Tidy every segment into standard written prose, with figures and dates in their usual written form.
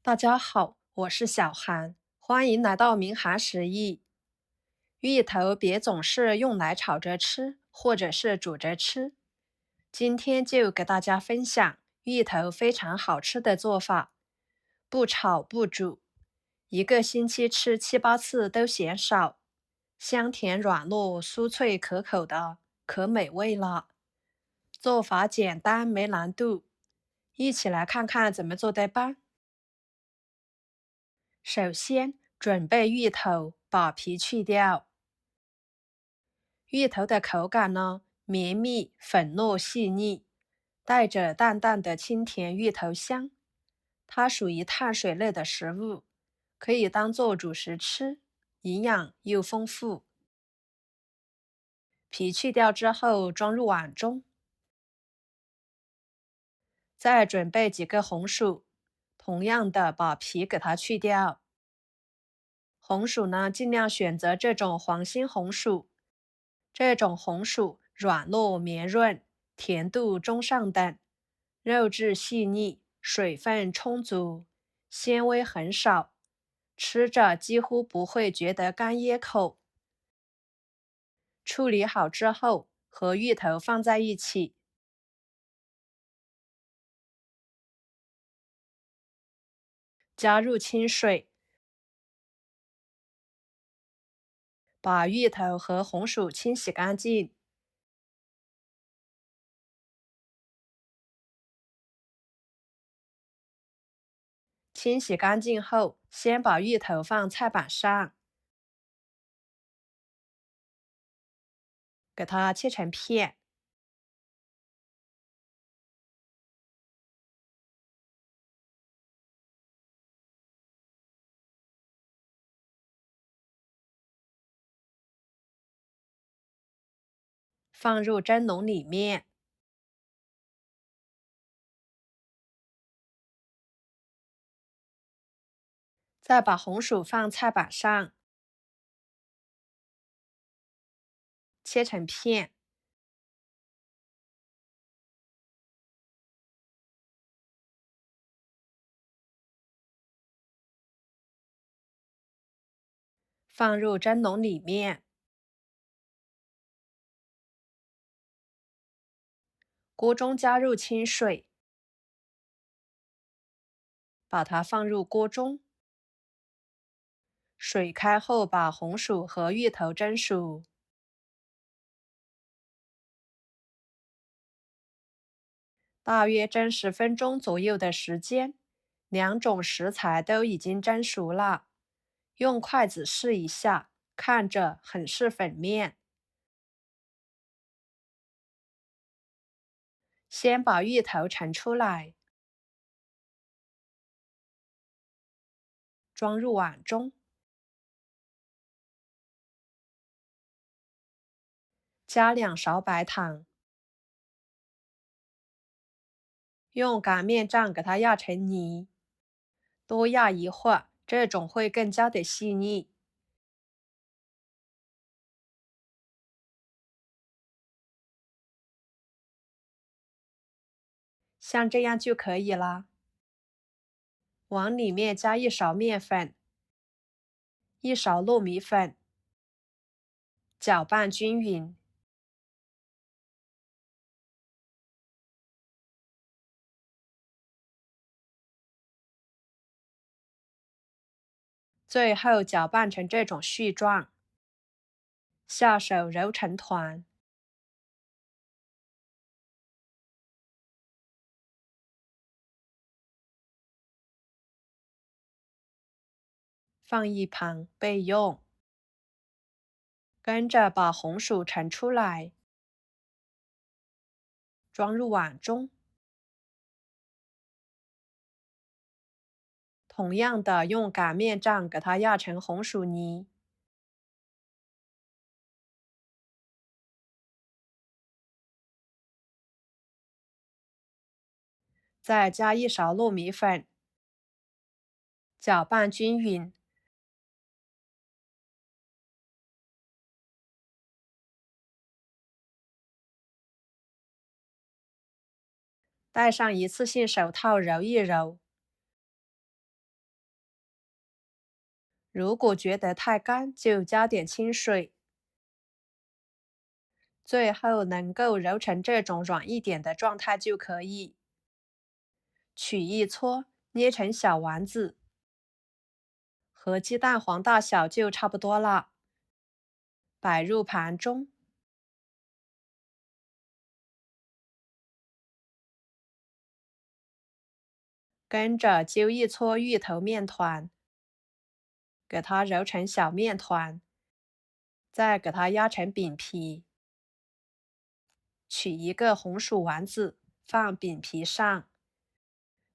大家好，我是小韓，歡迎來到明涵食藝。芋頭別總是用來炒着吃，或者是煮着吃。今天就給大家分享芋頭非常好吃的做法，不炒不煮，一個星期吃7-8次都嫌少，香甜軟糯、酥脆可口的，可美味了。做法簡單沒難度，一起來看看怎麼做的吧。首先準備芋頭，把皮去掉。芋頭的口感呢，綿密、粉糯、細膩，帶着淡淡的清甜芋頭香。它屬於碳水類的食物，可以當做主食吃，營養又豐富。皮去掉之後，裝入碗中。再準備幾個紅薯，同樣的把皮給它去掉。紅薯呢，盡量選擇這種黃心紅薯。這種紅薯軟糯綿潤，甜度中上等，肉質細膩，水分充足，纖維很少，吃着幾乎不會覺得乾噎口。處理好之後，和芋頭放在一起。加入清水，把芋頭和紅薯清洗乾淨。清洗乾淨後，先把芋頭放菜板上，給它切成片。放入蒸籠裡面，再把紅薯放菜板上，切成片，放入蒸籠裡面。鍋中加入清水，把它放入鍋中。水開後，把紅薯和芋頭蒸熟。大約蒸10分鐘左右的時間，兩種食材都已經蒸熟了。用筷子試一下，看着很是粉面。先把芋頭盛出來，裝入碗中。加2勺白糖，用擀麵杖給它壓成泥，多壓一會兒，這種會更加的細膩。像這樣就可以了。往裡面加1勺麵粉，1勺糯米粉，攪拌均勻。最後攪拌成這種絮狀，下手揉成團。放一旁備用。跟着把紅薯盛出來，裝入碗中。同樣的，用擀麵杖給它壓成紅薯泥。再加1勺糯米粉，攪拌均勻。戴上一次性手套揉一揉。如果覺得太乾，就加點清水。最後能夠揉成這種軟一點的狀態就可以。取一撮，捏成小丸子，和雞蛋黃大小就差不多了。擺入盤中。跟着揪一撮芋頭麵團，給它揉成小麵團，再給它壓成餅皮。取一個紅薯丸子，放餅皮上，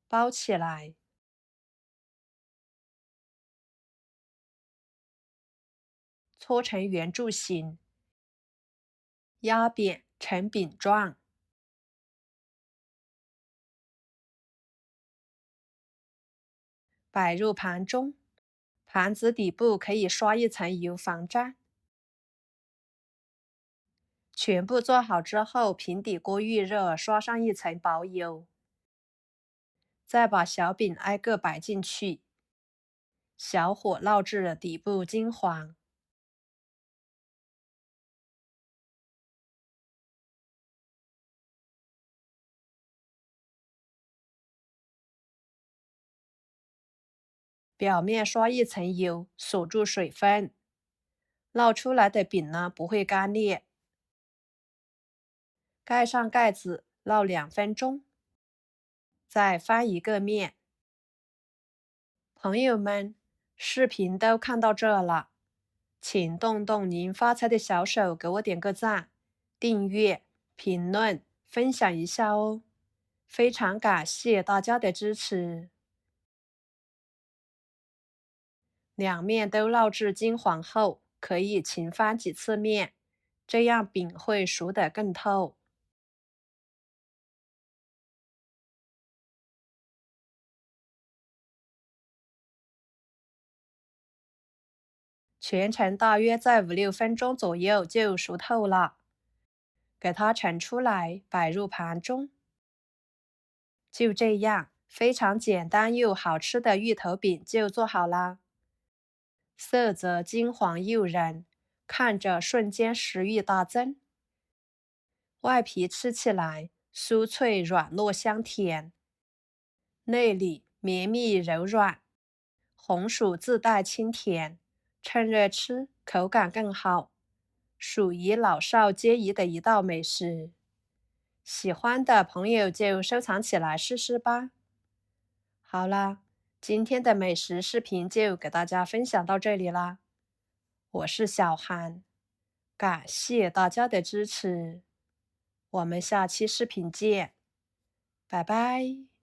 包起來，搓成圓柱形，壓扁成餅狀。擺入盤中，盤子底部可以刷一層油防粘。全部做好之後，平底鍋預熱，刷上一層薄油，再把小餅挨個擺進去，小火烙至底部金黃。表面刷一層油，鎖住水分，烙出來的餅呢不會乾裂。蓋上蓋子，烙2分鐘，再翻一個面。朋友們，視頻都看到這了，請動動您發財的小手，給我點個讚、訂閱、評論、分享一下哦，非常感謝大家的支持。兩面都烙至金黃後，可以勤翻幾次面，這樣餅會熟得更透。全程大約在5-6分鐘左右就熟透了，給它盛出來，擺入盤中。就這樣，非常簡單又好吃的芋頭餅就做好啦。色澤金黃誘人，看着瞬間食慾大增。外皮吃起來酥脆軟糯香甜，內裡綿密柔軟，紅薯自帶清甜，趁熱吃口感更好，屬於老少皆宜的一道美食。喜歡的朋友就收藏起來試試吧。好啦，今天的美食視頻就給大家分享到這裡啦。我是小韓，感謝大家的支持，我們下期視頻見，拜拜。